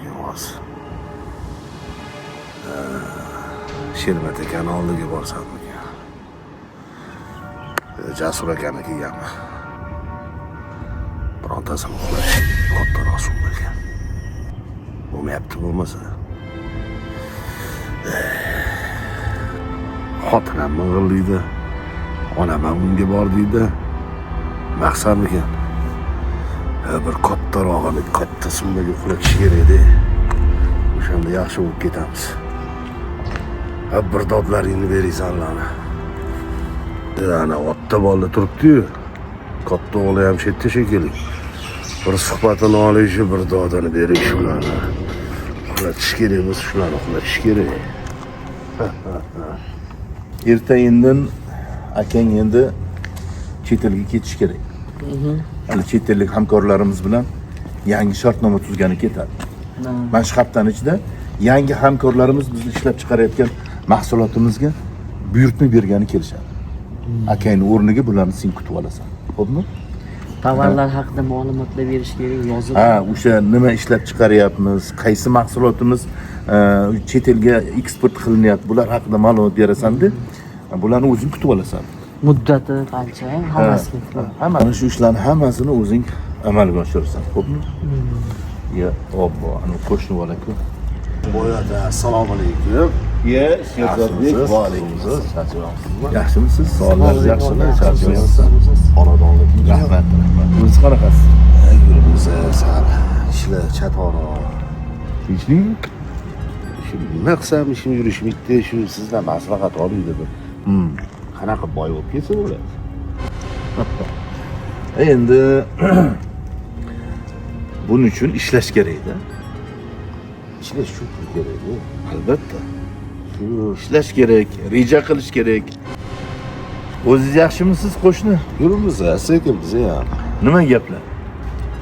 Yılmaz. Sherbet akani oldiga borsammikan? Jasur akani kelganmi? Birontasini uxlash kattaroq summagan. Bo'lmayapti bo'lmasa. Xotinam ming'illaydi. Onam ham unga bor deydi. Maqsadmikan? Bir kattarog'ini katta summaga uxlatish kerak edi. O'shanda yaxshi bo'lib ketamiz. Bir dodlaringni beringsanlarni. Ana otta bola turibdi-yu. Katta o'g'li ham chetda shekilli. Bir suhbatini olishi, bir dodini berish ularni. Uxlatish kerak bo'lsa shularni uxlatish kerak. Erta indin akang endi chet elga ketish kerak. Hali chet ellik hamkorlarimiz bilan yangi shartnoma tuzgani ketadi. Mana shu haftaning ichida yangi hamkorlarimiz bizni ishlab chiqarayotgan mahsulotimizga buyurtma bergani kelishadi. Akangning o'rniga bularni sen kutib olasan. Xo'pmi? Tovarlar haqida ma'lumotlar berish kerak, yozib. O'sha nima ishlab chiqaryapmiz, qaysi mahsulotimiz chet elga eksport qilinyapti, bular haqida ma'lumot berasan-da. Bularni o'zing kutib olasan. Muddati qancha, hammasiga. Mana shu ishlarni hammasini o'zing amalga oshirasan, xo'pmi? Ya, obbo, ana qo'shni bola-ku. Boyada, assalomu alaykum. Ya, Sherzodbek, va alaykum assalom. Yaxshimisiz? Sog'ligingiz yaxshimi? Charchamayapsiz? Xonadonlik. Rahmat, rahmat. O'zingiz qanaqasiz? Yurimiz sal ishlar chatoroq. Tinchlikmi? Shu nima qilsam ishim yurishmaydi, shu sizdan maslahat olay dedim. Qanaqa boy bo'lib ketsa bo'ladi? Endi buning uchun ishlash kerak-da. Ishlash shu kerak-ku. Albatta. Shu ishlash kerak, reja qilish kerak. O'zingiz yaxshimisiz, qo'shni? Yurimiz sekin biz ham. Nima gaplar?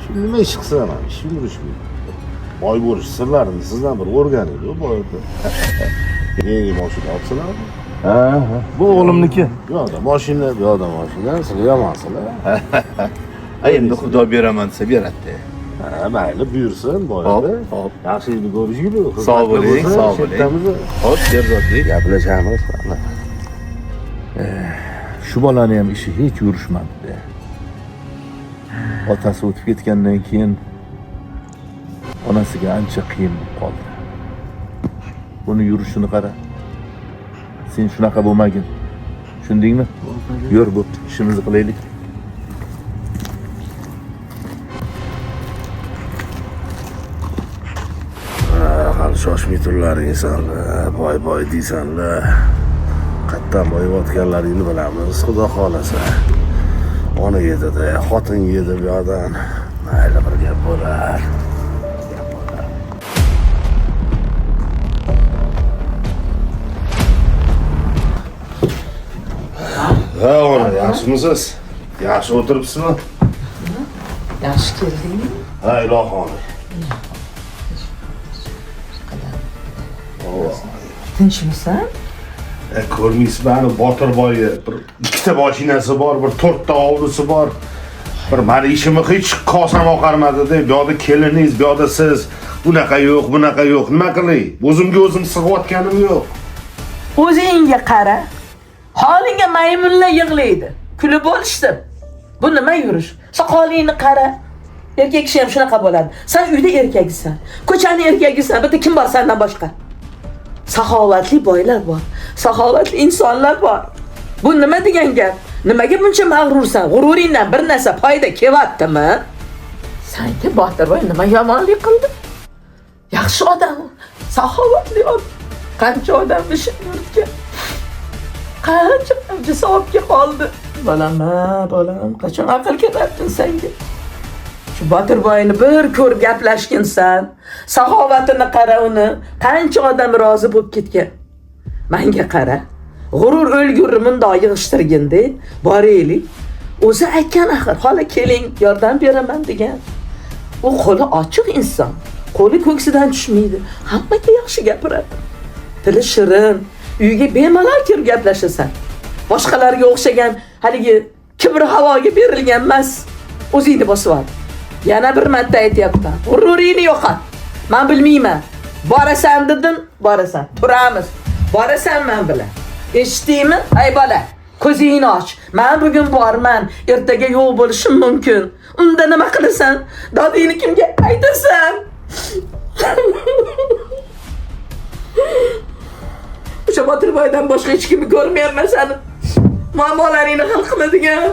Shu nima ish qilsam ham ishim yurishmaydi. Boy bo'lish sirlarini sizdan bir o'rganaydi, boyda. Yangi mashina olsalarmi? Bu o'g'limniki. Bu yoqda mashina, bu yoqda mashina, sizlar yomonsilar. Endi xudo beraman desa beradi. Mayli, buyursin, boyda. Hop. Yaxshilikni ko'rishinglar. Sog' bo'ling, sog' bo'ling. Hop, Sherzodbek. Gaplashamiz. Shu bolani ham ishi hech yurishmadi. Otasi o'tib ketgandan keyin onasiga ancha qiyin bo'lib qoldi. Buni yurishini qara. Sen shunaqa bo'lmagin. Tushundingmi? Yur, bu ishimizni qilaylik. Hali shoshmay turlaringsanlar, boy deysanlar. Qayerdan boyayotganlaringni bilamiz, xudo xolasa. Ona yedi-da, xotin yedi bu yoqdan. Mayli, bir gap bo'lar. Ha, ona yaxshimisiz? Yaxshi o'tiribsizmi? Yaxshi keldingmi? Ha, ilohim. Tinchmisan? Ko'rmaysizmi, ana Botirboyga bir ikkita mashinasi bor, bir 4 ta ovlisi bor. Bir meni ishimni hech qosam oqarmadi-da. Bu yoqda keliningiz, bu yoqda siz. Bunaqa yo'q, bunaqa yo'q. Nima qilay? O'zimga o'zim sig'ayotganim yo'q. O'zingga qara. Holingga maymunlar yig'laydi. Kulib bo'lishdi. Bu nima yurish? Soqolingni qara. Erkak kishi ham shunaqa bo'ladi. Sen uyda erkaksan. Ko'chaning erkagisan. Bitta kim bor sendan boshqa? Saxovatli boylar bor. Saxovatli insonlar bor. Bu nima degan gap? Nimaga buncha mag'rursan? G'ururingdan bir narsa foyda kelyaptimi? Senga Botirboy nima yomonlik qildi? Yaxshi odam, saxovatli odam. Qancha odam ishib yurtgan. Qancha javobga qoldi. Bolam, qachon aql ketyapti senga? Shu Botirboyni bir ko'rib gaplashginsan. Saxovatini qara uni. Qancha odam rozi bo'lib ketgan. Menga qara. G'urur o'lgurni mundoq yig'ishtirgindi. Boraylik. O'zi aytgan axir, "Xola keling, yordam beraman" degan. U qo'li ochiq inson. Qo'li ko'ksidan tushmaydi. Hammaga yaxshi gapiradi. Tili shirin. Uyga bemalol kirib gaplashasan. Boshqalarga o'xshagan haligi kibr havoga berilgan emas. O'zingni bosib ol. Yana bir marta aytyapman. G'ururingni yo'qot. Men bilmayman. Borasan dedim, borasan. Turamiz. Borasan men bilan. Eshitdingmi? Ey bola, ko'zingni och. Men bugun borman, ertaga yo'q bo'lishim mumkin. Unda nima qilasan? Dodingni kimga aytasan? O'sha Botirboydan boshqa hech kimni ko'rmayapman seni. Muammolaringni hal qiladigan.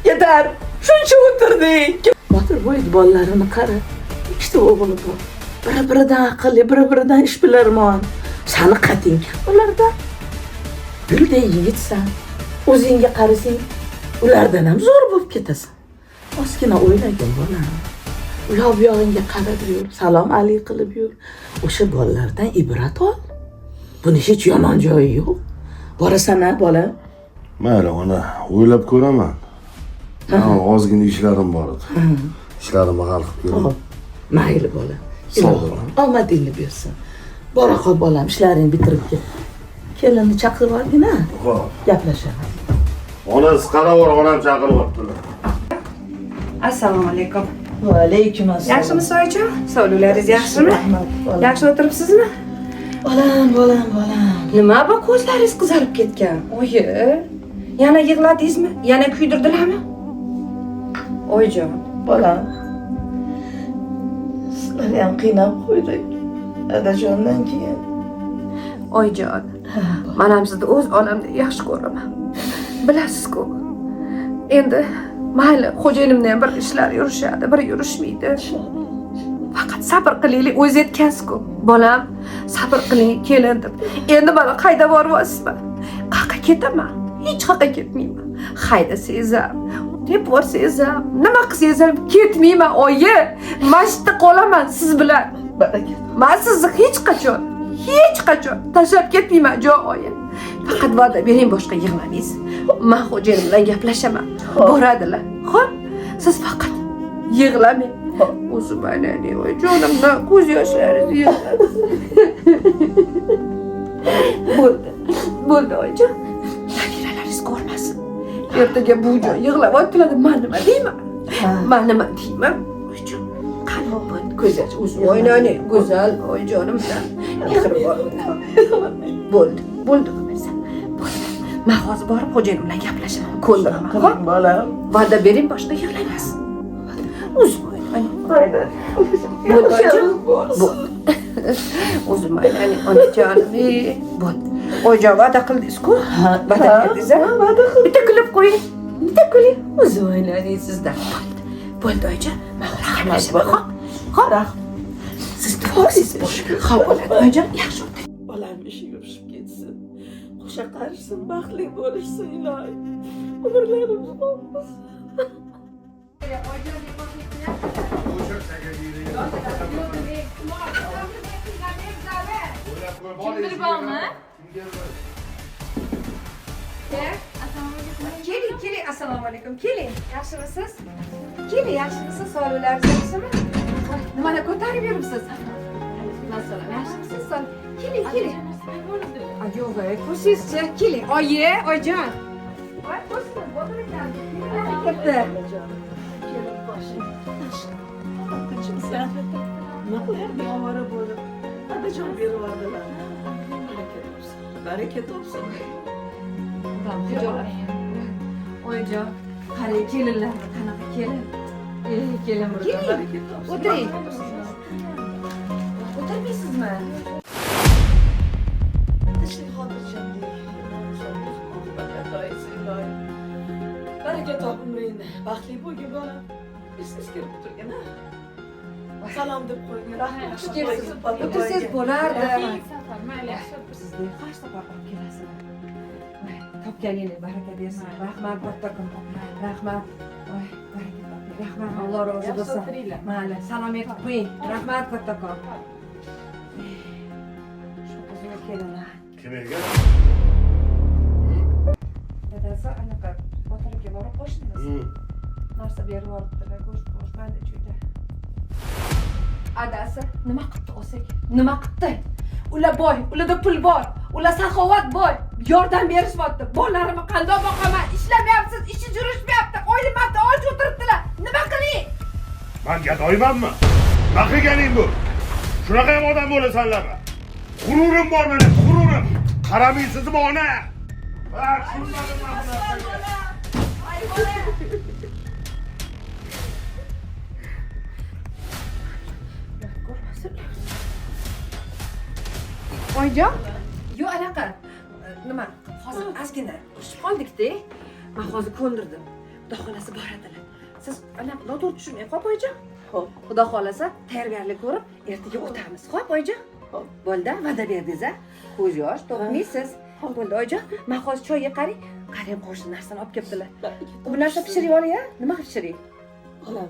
Yetar. Shuncha o'tirdik. Botirboy bolalarini qara. Ikkita o'g'li bor. Biri-biridan aqlli, biri-biridan ishbilarmon. Seni qating ulardan. Gulday yigitsan. O'zingga qarasang, ulardan ham zo'r bo'lib ketasan. Ozgina o'ylagin bolam. Ular bu yog'ingga qarab yur, salom alaykum qilib yur. O'sha bolalardan ibrat ol. Buni hech yomon joyi yo'q. Borasan-a, bola? Mayli, ona o'ylab ko'raman. Ozgina ishlarim bor edi. Ishlarimni hal qilib ko'raman. Mayli bola. Sog' bo'l. Omadingni bersin. Bora qol bolam, ishlaringni bitirib ket. Kelinni chaqirib olgin-a? Xo'p. Gaplashamiz. Onasi qaravor, onam chaqiryaptilar. Assalomu alaykum. Va alaykum assalom. Yaxshimisiz oyijon? Sog'liklaringiz yaxshimi? Yaxshi o'tiribsizmi? Bolam. Nima bu ko'zlaringiz qizarib ketgan? Oyi, yana yig'ladingizmi? Yana kuydirdilarmi? Oyijon, Bolam. Sizlarni ham qiynab qo'ydik. Adajondan keyin. oyijon. Men ham sizni o'z olamda yaxshi ko'raman. Bilasiz-ku. Endi mayli, xo'jayinimning ham bir ishlar yurishadi, bir yurishmaydi. Faqat sabr qilaylik, o'zi aytgansiz-ku. Bolam, sabr qiling, kelin deb. Endi mana qayda boryapsizmi? Qayerga ketaman? Hech qayerga ketmayman. Hayda sezam. Deb borsangiz ham, nima qilsangiz ham ketmayman, oyi. Mashta qolaman siz bilan. Baraka. Men sizni hech qachon tashlab ketmayman, jo oyi. Faqat va'da bering, boshqa yig'lamaysiz. Men xo'jayinim bilan gaplashaman. Boradilar. Xo'p, siz faqat yig'lamang. O'zim aylanay, voy jonimdan ko'z yoshlaringiz yig'ladi. Bo'ldi oyijon. Nabiralaringiz ko'rmasin. Ertaga bu joy yig'lab o'ttiradi. Men nima deyman? Oyijon, qani bo'ldi, ko'z yosh. O'zim o'ynaylik, go'zal oyijonimdan. Bo'ldi. Bo'ldi. Men hozir borib xo'jayinim bilan gaplashaman, ko'ndiraman. Xo'p, Bolam. va'da bering, boshqa yig'lamaysiz. O'zim Hayda. o'zim aylanay, onajonim. Bo'ldi. Oyijon, va'da qildingiz-ku? Va'da qildingiz-a? Va'da qildim. Bitta kulib qo'ying. Bitta kuling. O'zim aylanay sizdan. Bo'ldi oyijon. Men gaplashaman. Xo'p. Siz turasiz. Xo'p, bo'ladi oyijon. Yaxshi o'tiring. Bolam ishi yurishib ketsin. Qo'sha qarishsin, baxtli bo'lishsin iloyim. Umrlarimiz bo'lsin. Keling, assalomu alaykum. Keling, yaxshimisiz? Keling, yaxshimisiz? Sog'liklaringiz yaxshimi? Nimalar ko'tarib yuribsiz? Masalan, yaxshimisiz? Keling. Yo'q, ko'rsangiz-chi, keling. Oyijon. Voy, ko'rsin, bo'ldirgan. Ketdi. Nima qilardi ovora bo'lib? Adajon berib Baraka topsin. Oyijon, qarang, kelinlar qanaqa kelin. Kelin burada. Baraka topsin. O'tiring. O'tirmaysizmi? Baraka top umringda. Baxtli bo'lgin bolam. Esiz kelib turgan. Salom deb qo'ying. Rahmat. Xush kelibsiz. O'tirsangiz bo'lardi. Sizga qancha safar olib kelasizlar? Topganingiz baraka bersin. Rahmat, kattakon. Rahmat. Voy, baraka toping. Rahmat, Alloh rozi bo'lsin. Mayli, salom aytib qo'ying. Rahmat, kattakon. Shu qizga kelinlar. Kim ekan? Dadasi anaqa Botirga borib qo'shnimiz. Narsa berib yuboribdilar, go'sht manda chuyda. Adasi nima qildi o'sek? Nima qildi? Ular boy, ularda pul bor, ular saxovat boy. Yordam berishyapti. Bolalarimni qanday boqaman? Ishlamayapsiz, ishi yurishmayapti. Oylimda och o'tiribdilar. Nima qiling? Men gadoymanmi? Nima qilganing bu? Shunaqa ham odam bo'lasanlarmi? G'ururim bor mening, g'ururim. Qaramaysizmi ona? Ha, tushunmadim men bu narsaga. Oyijon? Yo, anaqa. Nima? Hozir ozgina tushib qoldik-da. Men hozir ko'ndirdim. Xudo xolasa boradilar. Siz anaqa noto'g'ri tushunmang, xo'p oyijon? Xo'p. Xudo xolasa tayyorgarlik ko'rib, ertaga o'tamiz. Xo'p oyijon? Xo'p. Bo'ldi, va'da berdingiz-a? Ko'z yosh to'kmaysiz. Bo'ldi oyijon. Men hozir choyga qarang. Qarang qo'shni narsani olib kelibdilar. Bu narsa pishirib oling-a? Nima qilib pishiring? Xolam,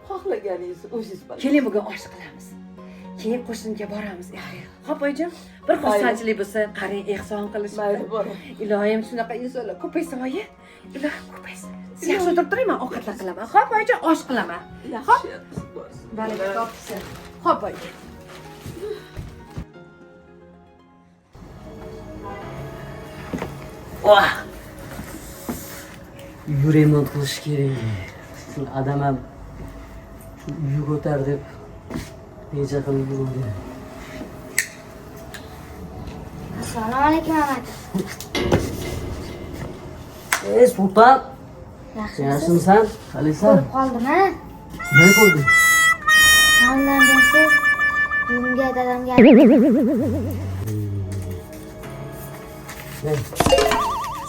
xohlaganingizni o'zingiz biling. Keling bugun osh qilamiz. Keyin qo'shniga boramiz. Xo'p oyijon, bir xursandchilik bo'lsa, qarang ehson qilishibdi. Mayli, boring. Ilohim shunaqa insonlar ko'paysin oyi. Ilohim ko'paysin. Yaxshi o'tirib turing, men ovqatlar qilaman. Xo'p oyijon, osh qilaman. Yaxshi. Baraka topsin. Xo'p oyijon. Vah! Uy remont qilish kerak. Shu adam ham shu uyni ko'tar deb necha qilib yurdi. Assalomu alaykum amaki. Sultan, Yaxshimisiz? yaxshimisan? Qalaysan? Ko'rib qoldim-a? Nima ko'rding? Mandan bersiz, buvimga dadamga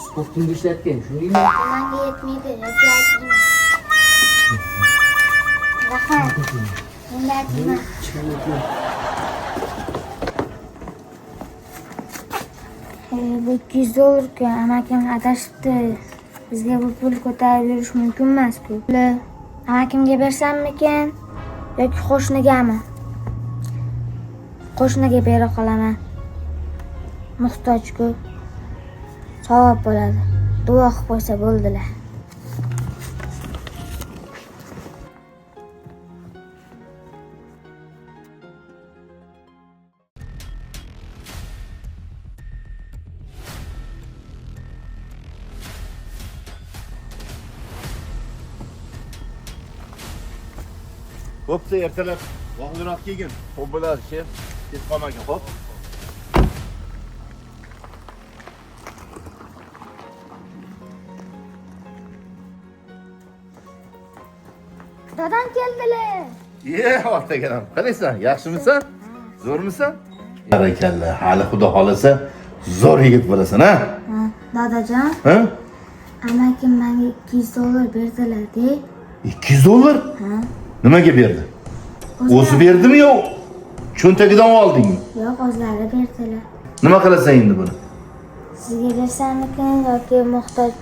Spottingni ishlatgan, shundaymi? manga yetmaydi, yoki aytmayman. Rahmat. Endi aytmayman. Bu $200 amakim adashibdi. Bizga bu pul ko'tarib yurish mumkin emas-ku. Pulni amakimga bersammikan yoki qo'shnigami? Qo'shniga bera qolaman. Muhtoj-ku. Savob bo'ladi. Duo qilib qo'ysa bo'ldilar. Bo'pti, ertalab vaqtliroq kelgin. Xo'p bo'ladi, shef. Ketib qolmagin, xo'p? Dadam keldilar. Otagaram. Qalaysan? Yaxshimisan? Zo'rmisan? Barakalla. Hali xudo xolasa zo'r yigit bo'lasan, ha? Dadajon, Ha? amakim menga $200 berdilar-da. $200? Ha? Nimaga berdi? O'zi berdimi yo? Cho'ntagidan oldingmi? Yo'q, o'zlari berdilar. Nima qilasan endi buni? Sizga bersammikin yoki muhtoj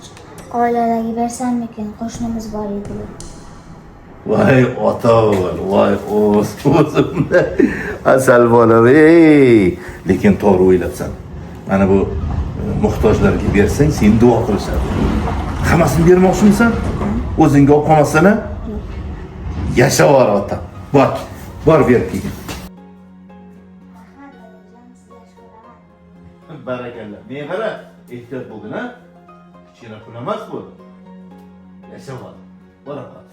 oilalarga bersammikin? Qo'shnimiz bor edilar. Voy ota-o'g'il, voy o'zimda asal bolam, ey. Lekin to'g'ri o'ylabsan. Mana bu muhtojlarga bersang, seni duo qilishadi. Hammasini bermoqchimisan? O'zingga olib qolmasana? Yashavor ota. Bor berib kelgin. Barakalla. Men qara, ehtiyot bo'lgin, ha? Kichkina pul emas bu. Yashavor. Boraman.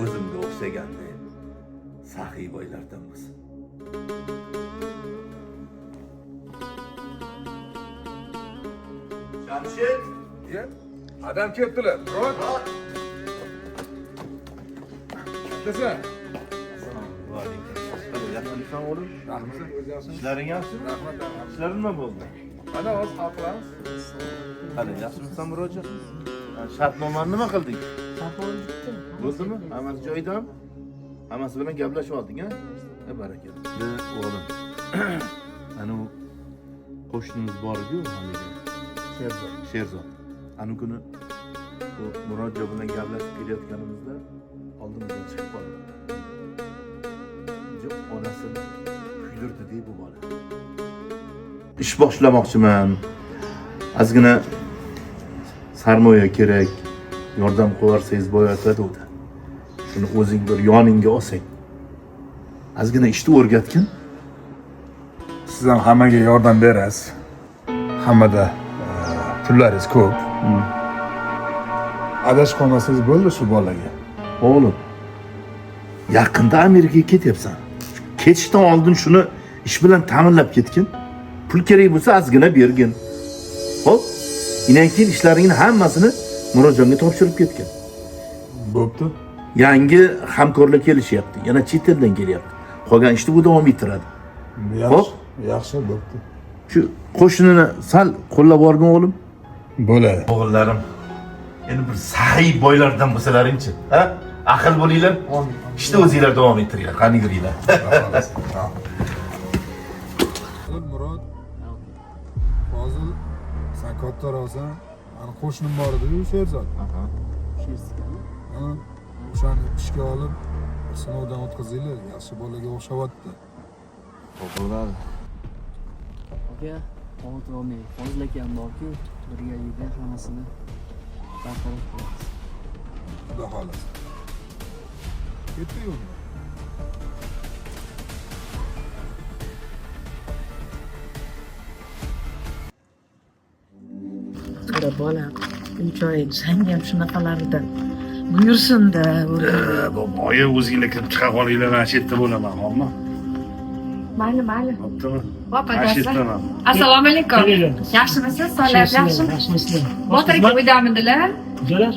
O'zimga o'xshaganda saxiy boylardan bo'lsin. Jamshid, Adam kelibdilar. Murod. Desa. assalomu alaykum. Yaxshimisan o'g'lim? Yaxshimisiz? Ishlaring yaxshimi? Rahmat. Ishlar nima bo'ldi? Mana hozir hal qilamiz. Qani, yaxshimisan Murodjon? Shartnomani nima qilding? Bo'ldimi? Hammasi joyidami? Hammasi bilan gaplashib olding, ha? Barakalla. O'g'lim. Ana u qo'shnimiz bor-ku, haliga. Sherzod. Ana kuni bu Murodjon bilan gaplashib kelayotganimizda oldimizdan chiqib qoldi. Onasini kuydirdi-da bu bola. Ish boshlamoqchiman. Ozgina sarmoya kerak. Yordam qilarsangiz bo'yatadi u. Shuni o'zing bir yoningga olsang. Ozgina ishni o'rgatgin. Siz ham hammaga yordam berasiz. Hammada pullaringiz ko'p. adashib qolmasangiz bo'ldi shu bolaga. Oğlum, yaqinda Amerikaga ketyapsan. Ketishdan oldin shuni ish bilan ta'minlab ketgin. Pul kerak bo'lsa ozgina bergin. Xo'p, indan keyin ishlaringni hammasini Murodjonga topshirib ketgin. Bo'pti. Yangi hamkorlar kelishyapti. Yana chet eldan kelyapti. Qolgan ishni bu davom ettiradi. Hop. Yaxshi, bo'pti. Shu qo'shnini sal qo'llab borgin o'g'lim. Bo'ladi. O'g'illarim, endi bir sahiy boylardan bo'lsalaringchi, ha? Aql bo'linglar. Ishni o'zinglar davom ettiringlar, qani yuringlar. Murod. Hozir sen kattaroqsan, ani qo'shnim bor edi, Sherzod. O'shani ishga olib, sinovdan o'tkazinglar. Yaxshi bolaga o'xshavyapti. Bo'ladi. Aka, xavotir olmang. Fozil akam borku, birgalikda hammasini bartaraf qilamiz. Xudo xolasa. Ketdik. Qara bola, unchoyin sen ham shunaqalaridan buyursin-da, Boya o'zinglar kirib chiqa qolinglar, mana shu yerda bo'laman, xo'pmi? Mayli, mayli. Bo'ptimi? Vopa Mana shu do'stlar. yerdaman. Assalomu alaykum. Yaxshimisiz? Sog'lar yaxshimi? Botir aka uydamidilar? Jo'rar,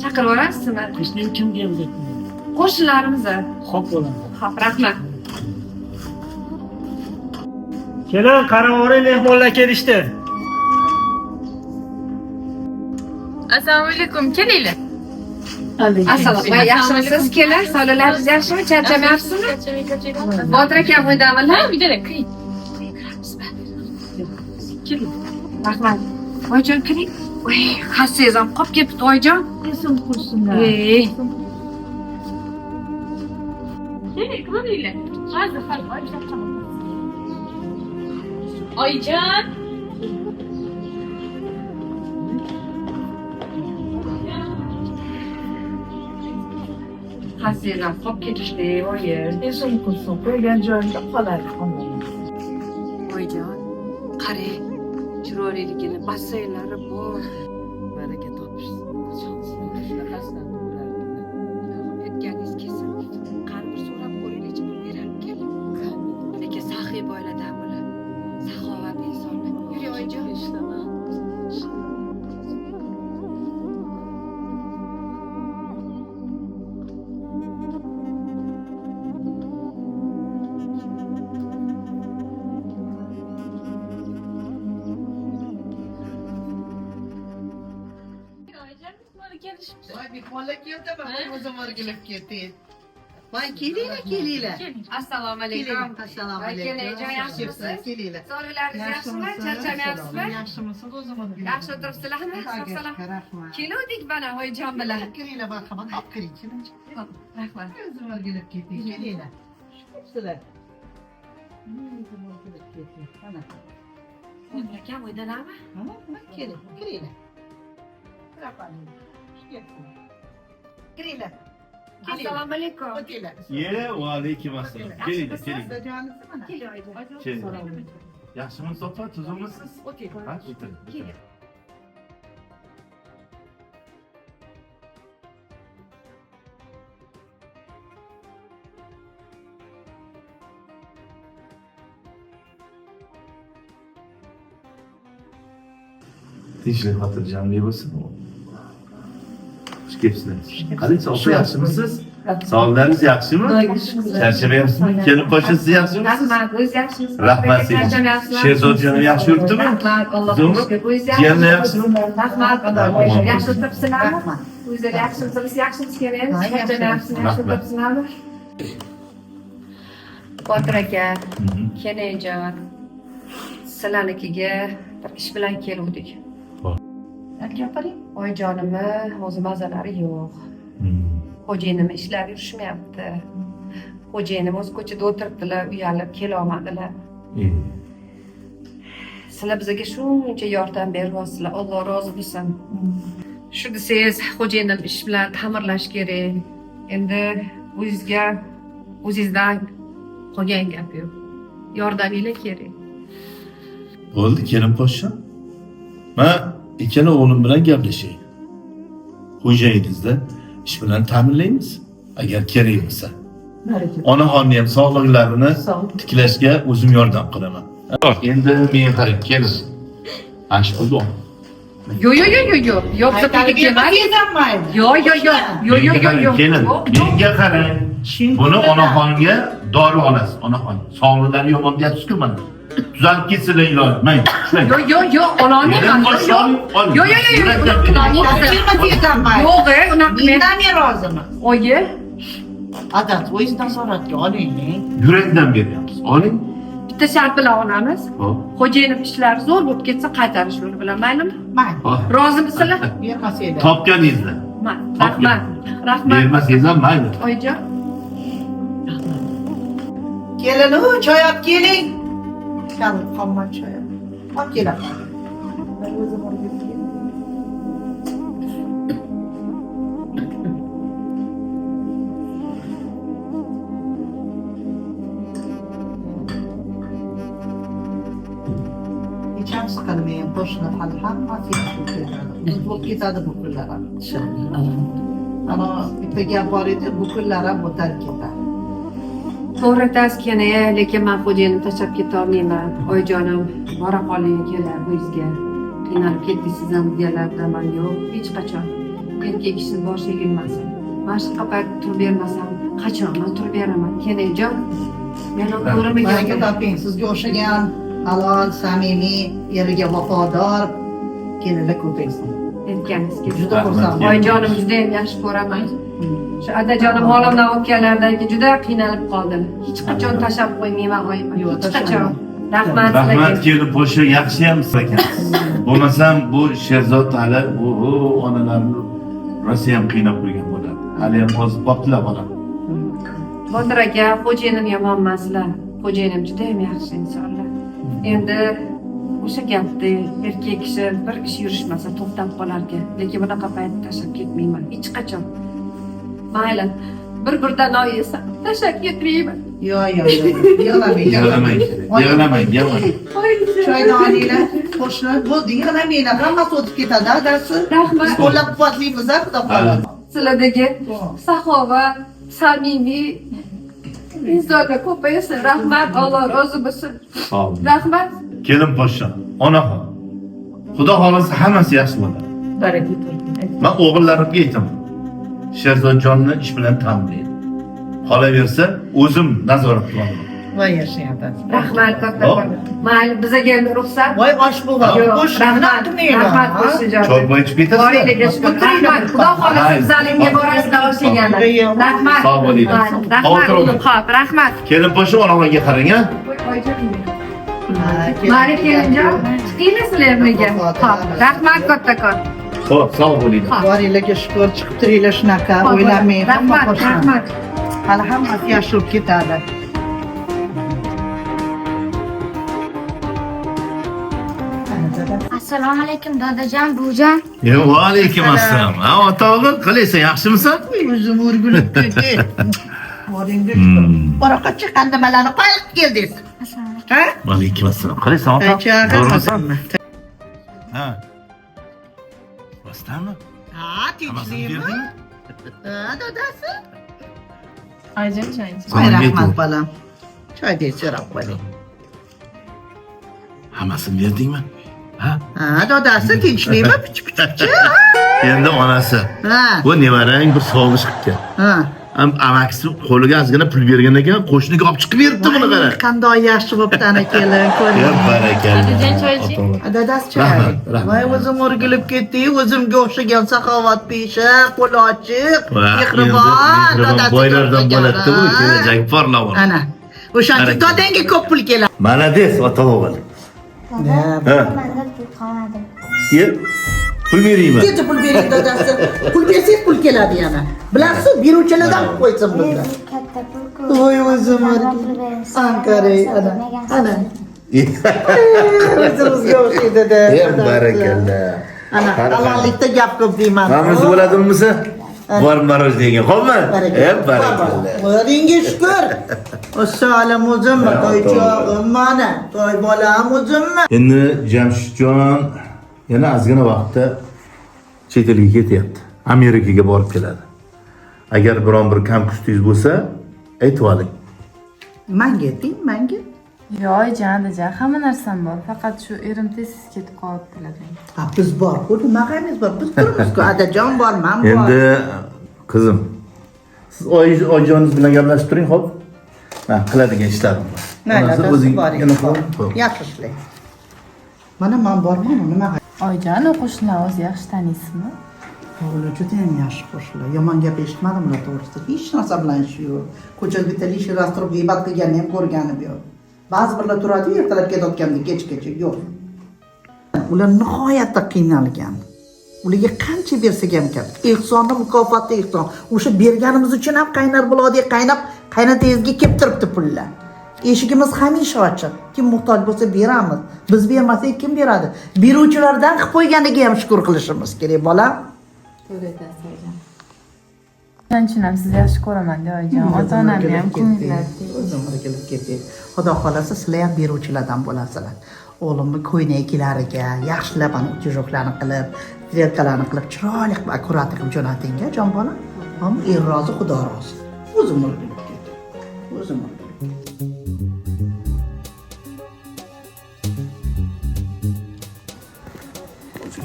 Chaqirib yuborasizmi? ishning kim keldi? Qo'shnilarimiz. Xo'p bo'ladi. Xo'p, rahmat. Keling, qaravori mehmonlar kelishdi. Assalomu alaykum. Kelinglar. Assalomu alaykum. Yaxshimisiz? Keling, sog'larimiz yaxshimi? Charchamayapsizmi? Botir aka uydamilar? Uydalar. Keling. Rahmat. Voyjon kiring. Voy, hassangiz ham qolib ketibdi, voyjon. Esim qursinlar. Keling, ko'ringlar. Hozir hal Oyjon. Hassangiz ham qolib ketishdi, voy. esim qursin, qo'ygan joyimda qoladi. Oyjon, qarang. Chiroyliligini, basseynlari bor. Baraka topishsin. Shunaqasidan bo'lardi. Aytganingiz kelsin. Qani bir so'rab ko'ringlar-chi, pul berarkan. Lekin saxiy boylardan bular. Saxovatli insonlar. Yuring oyijon. Assalomu alaykum. Assalomu Kelinglar, yaxshimisiz? Sog'liklaringiz yaxshimi? Charchamayapsizmi? Yaxshimisiz o'zimiz? Yaxshi o'tiribsizlarmi? Rahmat. Keluvdik mana hoyjon bilan. Kiringlar marhamat, olib kiring. Rahmat. O'zimiz kelib ketdik. Kelinglar. Sizlar. Mana. Akam uydalarmi? Keling, kiringlar. Kiringlar. Assalomu alaykum. O'tinglar. Va alaykum assalom. Keling, keling. Keling. Keling. Yaxshimi so'pa, tuzimisiz? O'ting. Ha, o'tiring. Keling. Tinchlik xotirjamlik bo'lsin. Xush kelibsizlar. Qalay, so'pa yaxshimisiz? Sog'liklaringiz yaxshimi? Charchamayapsizmi? Kelin qo'shnisiz yaxshimisiz? Rahmat, o'zingiz yaxshimisiz? Rahmat sizga. Sherzodjonim yaxshi yuribdimi? Rahmat, Alloh Zo'rmi? shukr. O'zingiz Jiyanlar yaxshimisiz? yaxshimi? Rahmat, Alloh shukr. Yaxshi o'tiribsizlarmi? O'zingizlar yaxshimisiz? Biz yaxshimiz keling. Charchamayapsizmi? Yaxshi o'tiribsizlarmi? Botir aka, kelinjon. Sizlarnikiga bir ish bilan keluvdik. Gapiring. Oyijonimni hozir mazalari yo'q. Xo'jayinim ishlab yurishmayapti. Xo'jayinim o'z ko'chada o'tiribdilar, uyalib kelolmadilar. Sizlar bizga shuncha yordam beryapsizlar, Alloh rozi bo'lsin. Shu desangiz, xo'jayinim ish bilan ta'mirlash kerak. Endi o'zingizdan qolgan gap yo'q. Yordaminglar kerak. Bo'ldi, kelin qo'shsin. Men ikkala o'g'lim bilan gaplashay. xo'jayingizni ish bilan ta'minlaymiz. Agar kerak bo'lsa. Onaxonni ham sog'liqlarini tiklashga o'zim yordam qilaman. Endi men qarang, kelin. Ash pul bor. Yo, biza pulga kelmaydi. Yo. Kelin, menga qarang. Buni onaxonga dori olasiz, onaxon. Sog'liqlari yomon deyapsiz-ku mana. Tuzalib ketsinlar iloji. Mayli, shulang. Yo, onani ham. Yo. Yo'q, unaqa Mendan men roziman. Oyi, Adat, o'zingiz nazoratga oling. Yurakdan beryapmiz. Oling. bitta shart bilan olamiz. Hop. Xo'jayinim ishlari zo'r bo'lib ketsa qaytarish yo'li bilan, maylimi? Mayli. Rozimisizlar? Bermasanglar. Topganingizni. Rahmat. Bermasangiz ham mayli. Oyijon. Kelin, choy olib keling. Kalib qolma choy. Olib kelaman. Men o'zim olib kelaman. Hech ham siqilmang, qo'shni hali hammasi yaxshi ketadi. Biz bo'lib ketadi bu kunlar ham. Ana bitta gap bor edi, bu kunlar ham o'tar ketadi. To'g'ri aytasiz, lekin men xo'jayinimni tashlab keta olmayman. Oyijonim, bora qoling kelar bu izga. Qiynalib ketdingiz ham deganlardan man yo'q, hech qachon. Erkak kishi boshi egilmasin. Mana shu qapaq turib bermasam, qachon men turib beraman. Kenajon, men ham Baraka ko'rmagan. toping, sizga o'xshagan halol, samimiy, eriga vafodor kelinlar ko'paysin. Aytganingizga Juda xursandman. oyijonim juda ham yaxshi ko'raman. Shu adajonim olamdan o'tganlardagi juda qiynalib qoldim. Hech qachon tashlab qo'ymayman oyimni. Yo'q, Hech qachon. tashlama. Rahmat Rahmat sizlarga. kelib po'sha yaxshi ham ekansiz. Bo'lmasam bu Sherzod hali bu onalarni rosa ham qiynab qo'ygan bo'ladi. Hali ham o'zib qoptilar bola. Botir aka, xo'jayinim yomon emaslar. Xo'jayinim juda ham yaxshi insonlar. Endi o'sha gapni erkak kishi bir kishi yurishmasa to'xtab qolarkan. Lekin bunaqa paytda tashlab ketmayman hech qachon. Mayli, bir-birdan oyesa tashlab ketmayman. Yo'q, yig'lamang. Yig'lamang. Choyni olinglar. Qo'shni bo'ldi, yig'lamanglar. Hammasi o'tib ketadi, adasi. Rahmat. Qo'llab-quvvatlaymiz, xudo xohlasa. Sizlardagi saxovat, samimiy insonlar ko'paysin. Rahmat, Alloh rozi bo'lsin. Sog' bo'ling. Rahmat. Kelin po'sha, onaxon. Xudo xolasa hammasi yaxshi bo'ladi. Baraka. Men o'g'illarimga aytaman. Sherzodjonni ish bilan ta'minlaydi. Qolaversa, o'zim nazorat qilaman. Voy yashayapti. Rahmat kattakon. Mayli, bizga endi ruxsat. Voy osh bo'ldi. Rahmat, rahmat qo'shnijon. Choy boy ichib Voyliga ketasizlar. shukur. Rahmat, Xudo xohlasa zalimga borasizlar osh yeganda. Rahmat. Sog' bo'linglar. Rahmat, Xavotir olmang. xo'p, rahmat. Kelin po'sha onaxonga qarang, ha? Mari kelinjon, chiqinglar erniga. Xo'p, rahmat kattakon. Xo'p, sog' bo'linglar. Boringlarga shukur, chiqib turinglar shunaqa, o'ylamang. Hamma Rahmat, qo'shni. rahmat. Hali hammasi yaxshi bo'lib ketadi. Assalomu alaykum dadajon, buvijon. Va alaykum assalom. Ha, ota-o'g'il, qilaysan, yaxshimisan? O'zim o'rgulib ketdi. Boringlar shukur. Baroqa chiqqan nimalarni qayerib keldingiz? Ha? Va alaykum assalom. Qilaysan, ota? Aychag'a. Zo'rmisan? Ha. Rostami? Ha, Hammasini tinchlikmi? berdingmi? Ha, dadasi. Ayjon choy. Voy rahmat bolam. Choyni ichirib qo'ying. Hammasini berdingmi? Ha? Ha, dadasi tinchlikmi? Pichi-pichi. Endi onasi. Ha. Bu nevarang bir sog'ish qilgan. Ha. Amakisi qo'liga ozgina pul bergan ekan, qo'shniga olib chiqib beribdi buni qara. Qanday yaxshi bo'libdi ana kelin, Ya ko'ring. barakallah. Dadasi choy. Rahmat, rahmat. Voy o'zim o'rgilib ketdi, o'zimga o'xshagan saxovatpesha, qo'li ochiq, mehribon, dadasi. Boylardan bo'ladi bu, kelajak parlavon. Ana. O'shancha totangga ko'p pul keladi. Malades, ota-o'g'il. Dada, manda pul qolmadi. Ye, pul beraymi? Kecha pul bering dadasi. Pul bersangiz pul keladi yana. Bilasiz, beruvchilardan qo'ysin bunda. Katta pul-ku. Voy o'zim Ankaray, ana. Ana. O'zimizga o'xshaydi-da. Ya barakallah. Ana, halollikda gap ko'p deyman. Hammasi bo'ladimisa? Bor marojniga. Xo'pmi? Ya barakallah. Bo'ringga shukur. Assalom o'zimmi, toychog'im mana, toy bolam o'zimmi? Endi Jamshidjon yana ozgina vaqtda chet elga ketyapti. Amerikaga borib keladi. Agar biron bir kam kuchtingiz bo'lsa, aytib oling. Manga ayting, manga. Yo'q, oyijon, adajon, hamma narsam bor. Faqat shu erim tez ketib qolibdilar. Ha, biz bor-ku, nima qilamiz bor? Biz turibmiz-ku, adajon bor, men bor. Endi qizim, siz oyijoningiz bilan gaplashib turing, xo'p? Ha, qiladigan ishlarim bor. Mayli, o'zing boring. yana qo'y. Yaxshi ishlang. Mana men borman, nima Oyijon, qo'shnilar o'zi yaxshi taniysizmi? Ular juda ham yaxshi qo'shnilar. Yomon gap eshitmadim ular to'g'risida. Hech narsa bilan ishi yo'q. Ko'chada bitta lishlar turib g'iybat qilganini ham ko'rganim yo'q. Ba'zi birlar turadi-yu, ertalab ketayotganda kechgacha yo'q. Ular nihoyatda qiynalgan. Ularga qancha bersak ham kam. Ehsonni mukofotda ehson. O'sha berganimiz uchun ham qaynar bulodek qaynab, qaynotangizga kelib turibdi pullar. Eshigimiz hamisha ochiq. Kim muhtoj bo'lsa beramiz. Biz bermasak kim beradi? Beruvchilardan qilib qo'yganiga ham shukr qilishimiz kerak, bolam. To'g'ri aytasiz, oyijon. Men tushunam, sizni yaxshi ko'raman-da, oyijon. Ota-onamni ham ko'ngillari O'zimga kelib ketdik. Xudo xolasa sizlar ham beruvchilardan bo'lasizlar. O'g'limni ko'ynaklariga yaxshilab ana uchijoqlarni qilib, strelkalarni qilib, chiroyli qilib, akkurat qilib jo'nating-a, jon bola. Ham er rozi, Xudo rozi. O'zim o'rganib ketdim. O'zim o'rganib.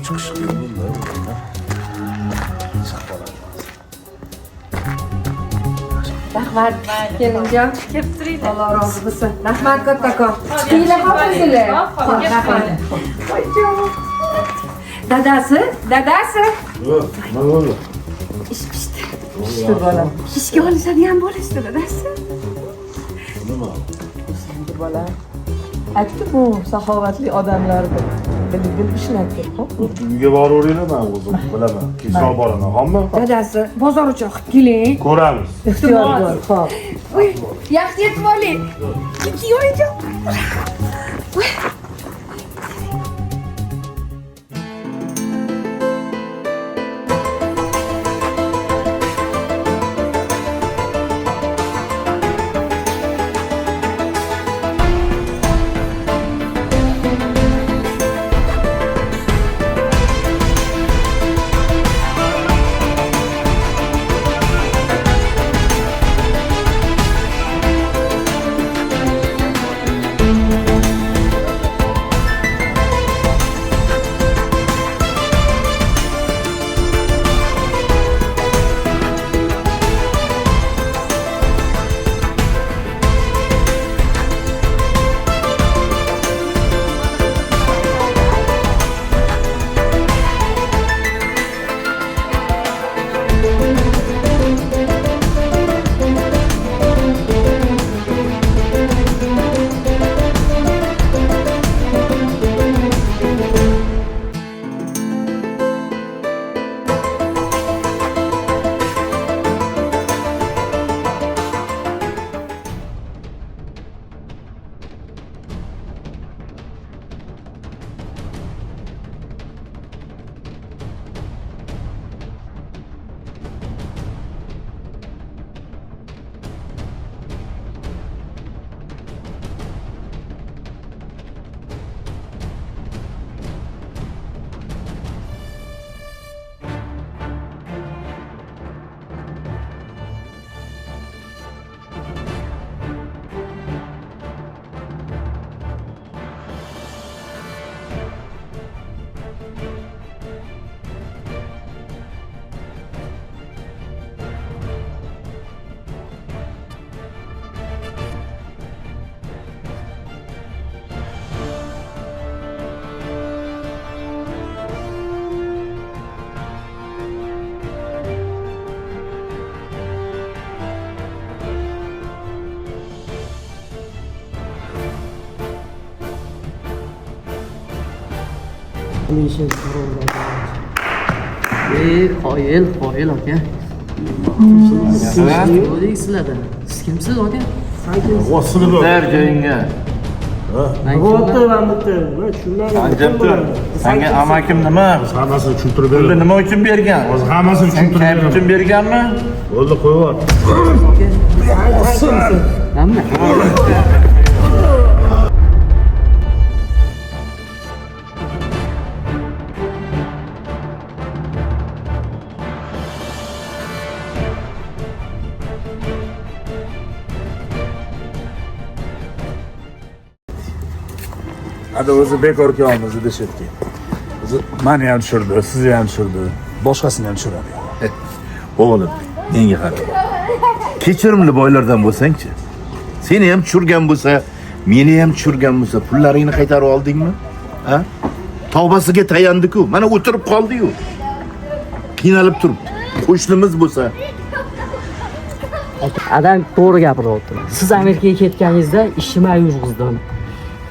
Chiqishga yo'lda. Rahmat, kelinjon, kelib turinglar. Alloh rozi bo'lsin. Rahmat kattakon. Chiqinglar hofizlar. Rahmat. Dadasi. Nima bo'ldi? Ish pishdi. Pishdi bolam. Ishga olishadigan bo'lishdi dadasi. Nima? Endi bola aytdi bu saxovatli odamlarni bil ishlatdi. Uyga boraveringlar, men o'zim bilaman. Kechroq boraman, xo'pmi? Dadasi, bozor uchun qilib keling. Ko'ramiz. Ehtiyot bo'l, xo'p. Uy, yaxshi yetib oling. Ikki oyijon. Nişin soruldu. Qoyil aka. Siz deysizlarda. Siz kimsiz aka? O'sini Dar joyingga. Bo'pti, man bitta. Shundan Anjabdir. Senga amakim nima? hammasini tushuntirib Pulni beraman. nima uchun bergan? Hozir hammasini Sen tushuntirib kayf beraman. uchun berganmi? Bo'ldi, qo'yib yubor. Hamma. Hadi o'zi bekor kelamiz deshibdi. O'zi meni ham tushirdi, sizni ham tushirdi, boshqasini ham tushiradi. O'g'lim, menga qara. Kechirimli boylardan bo'lsang-chi. Seni ham tushirgan bo'lsa, meni ham tushirgan bo'lsa, pullaringni qaytarib oldingmi? Ha? Tavbasiga tayandik-ku. Mana o'tirib qoldi-yu. Qiynalib turibdi. Qo'shnimiz bo'lsa, Adam to'g'ri gapiryapti. Siz Amerikaga ketganingizda ishimni yurg'izdim.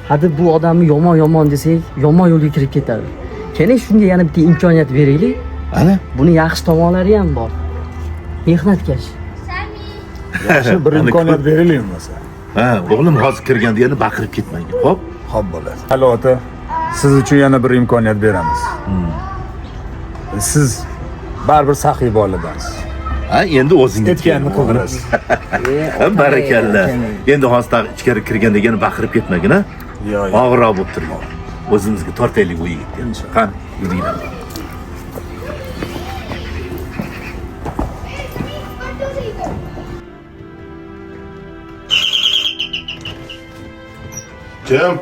Hadi bu odamni yomon desak, yomon yo'lga kirib ketadi. Keling shunga yana bitta imkoniyat beraylik. ana Buni yaxshi tomonlari ham bor. Mehnatkash. Yaxshi bir imkoniyat beraylikmi bo'lsa? ha, o'g'lim hozir kirganda yana baqirib ketmang. Xo'p? Xo'p bo'ladi. Hali ota, siz uchun yana bir imkoniyat beramiz. Siz baribir saxiy boladansiz. Ha, endi o'zingiz Aytganini qildingiz. Barakalla. Endi hozir ichkari kirganda yana baqirib ketmagin, ha? Yo'q. Og'irroq bo'lib turgan. O'zimizga tortaylik u yigitni. Qani, yuringlar. Kim?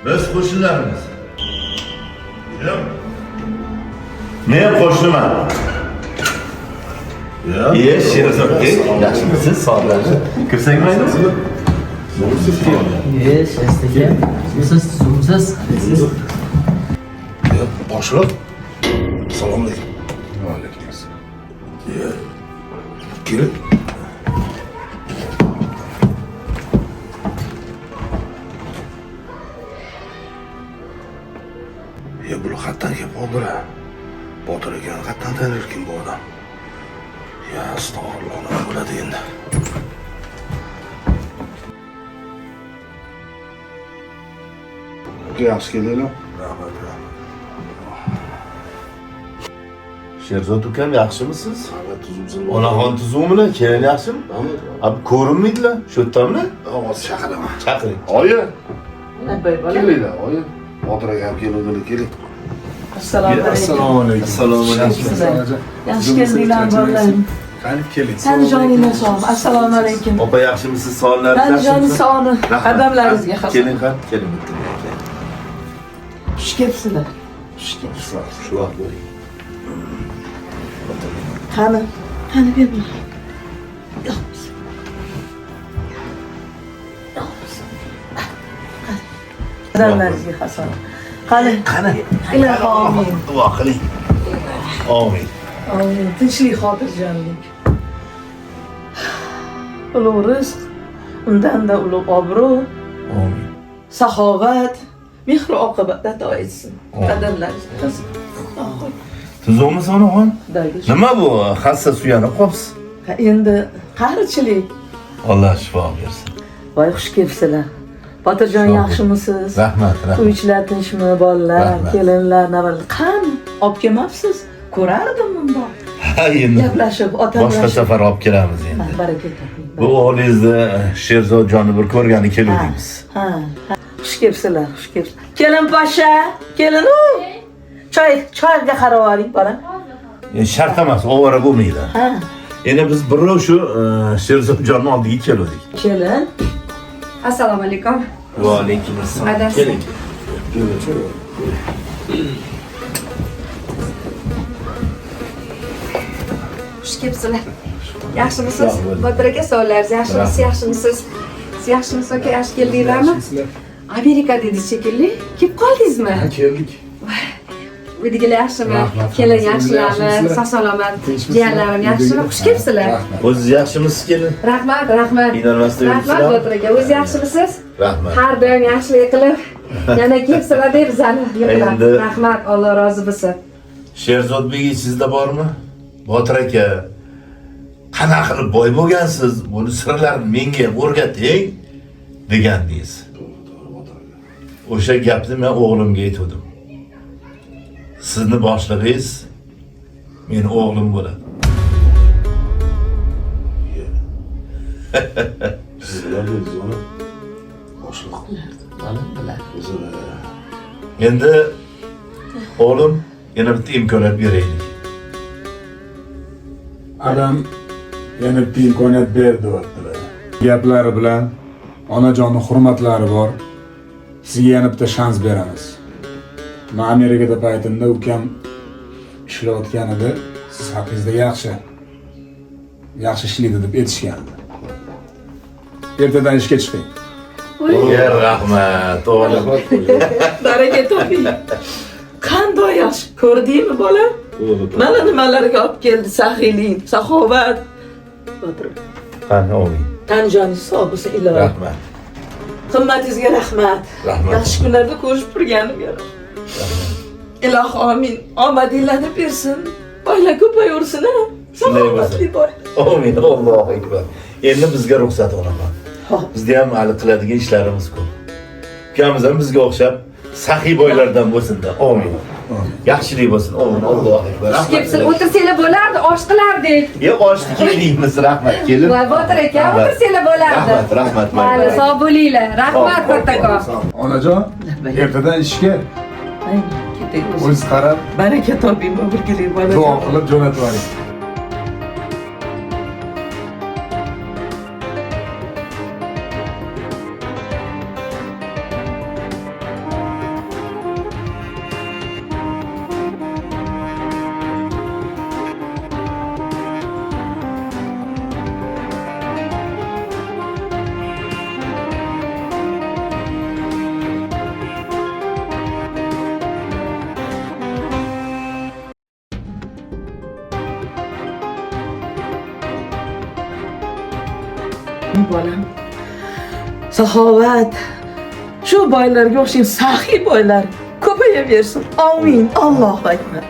Biz qo'shnilarimiz. Kim? Men qo'shniman. Sherzod, yaxshimisiz? Sog'lomsiz? Kirsak mayli? Yes, aka. Siz. Boshliq. Assalomu alaykum. Va alaykum assalom. Keling. Bu qatdan kelib qoldilar. Botir akani qatdan tanir kim bu odam? Ya astag'firulloh, nima bo'ladi endi? Yaxshi keldinglar. Rahmat. Sherzod ukam yaxshimisiz? Rahmat, tuzumsiz. Onaxon tuzumini, kelin yaxshimi? Abi ko'rinmaydilar, shu yerdami? Hozir chaqiraman. Chaqiring. Oyi, Bola. kelinglar, oyi. Botir akam keluvdilar, keling. Assalomu alaykum. Assalomu alaykum. Assalomu alaykum. Yaxshi keldinglar bolalar. Qani keling. Tanjoninglar sog'. Assalomu alaykum. Opa yaxshimisiz? Sog'lar. Tanjoning sog'ni. Qadamlaringizga xos. Keling, keling. Xush kelibsizlar. Xush kelibsizlar. Shu vaqt bo'ling. Qani berma. Qadamlaringizga xos. Qani. Ilohi omin. Duo qiling. Amin. Amin. Tinchlik, xotirjamlik. Ulug' rizq, undan-da ulug' obro', Amin. saxovat, mehr oqibat ato etsin. Qadamlaringizga xos. Tuzumsiz onaxon? Xudoga shukr. Nima bu? Hassa suyanib qolibsiz. Ha, endi qarichilik. Alloh shifo bersin. Voy, xush kelibsizlar. Botirjon, yaxshimisiz? Rahmat. Uychilar tinchmi, bolalar, Rahmat. kelinlar, navalar? Qani, olib kelmabsiz? Ko'rardim bundoq. Ha, endi Gaplashib, boshqa otamlashib. safar olib kelamiz endi. Baraka toping. Bu o'g'lingizni Sherzod jonni bir ko'rgani keluvdingiz. Ha. Xush kelibsizlar, xush kelibsizlar. Kelin pasha, kelin-u. Choyga qarab oling, bolam. Shart emas, ovora bo'lmaydi. Ha. Endi biz birrov shu Sherzod jonni oldiga keldik. Kelin. Assalomu alaykum. Va alaykum assalom. Adasi. Keling. Xush kelibsizlar. Yaxshimisiz? Botir aka, sog'larsiz. Yaxshimisiz? Yaxshimisiz? Siz yaxshimisiz aka? Yaxshi keldinglarmi? Amerika dedi shekilli. Kelib qoldingizmi? Keldik. Uydagilar yaxshimi? Kelin yaxshilarmi? Sog' salomat. Jiyanlarim yaxshimi? Xush kelibsizlar. O'zingiz yaxshimisiz kelin? Rahmat. Qiynalmasdan Rahmat yuribsizlar? Botir aka. O'zingiz yaxshimisiz? Rahmat. Har doim yaxshilik qilib, yana kelibsizlar deb bizani yig'lab. Endi- Rahmat, Alloh rozi bo'lsin. Sherzod bek sizda bormi? Botir aka, qanaqa qilib boy bo'lgansiz? Buni sirlarini menga o'rgating degandingiz. O'sha gapni men o'g'limga aytdim. Sizni boshlig'ingiz men o'g'lim bo'ladi. Sizlar dedingiz ona. Boshliq. Endi o'g'lim yana bitta imkoniyat beraylik. Adam yana bitta imkoniyat berdi deyaptilar. Gaplari bilan onajonning hurmatlari bor. Sizga yana bitta shans beramiz. Men Amerikada paytimda ukam ishlayotganida siz haqingizda yaxshi ishlaydi deb aytishgandi. Ertadan ishga chiqing. Rahmat, oğlum. Baraka toping. Qanday yaxshi ko'rdingmi bola? Mana nimalarga olib keldi saxiylik, saxovat. O'tirib. Qani omin. Tanjoningiz sog' bo'lsin ilohim. Rahmat. Himmatingizga rahmat. Rahmat. Yaxshi kunlarda ko'rishib turganimga. Iloh amin. Omadinglarni bersin. Boylar ko'payaversin ha. Salomatli bo'ling. Amin. Allohu akbar. Endi bizga ruxsat olaman. Bizda ham hali qiladigan ishlarimiz ko'p. Ukamiz ham bizga o'xshab saxiy boylardan bo'lsin-da. Amin. Yaxshilik bo'lsin. Amin. Allohu akbar. Kelibsin, o'tirsanglar bo'lardi, osh qilardik. Oshni keldingmiz, rahmat. Kelib. Voy Botir aka, o'tirsanglar bo'lardi. Rahmat. Mayli, sog' bo'linglar. Rahmat kattakon. Onajon, ertadan ishga Ketdik. o'z qarab, Baraka toping, birgalikda duo bolajon. qilib jo'natib yuboring. Bolam. Saxovat. Shu boylarga o'xshagan saxiy boylar ko'payaversin. Amin. Allohu akbar.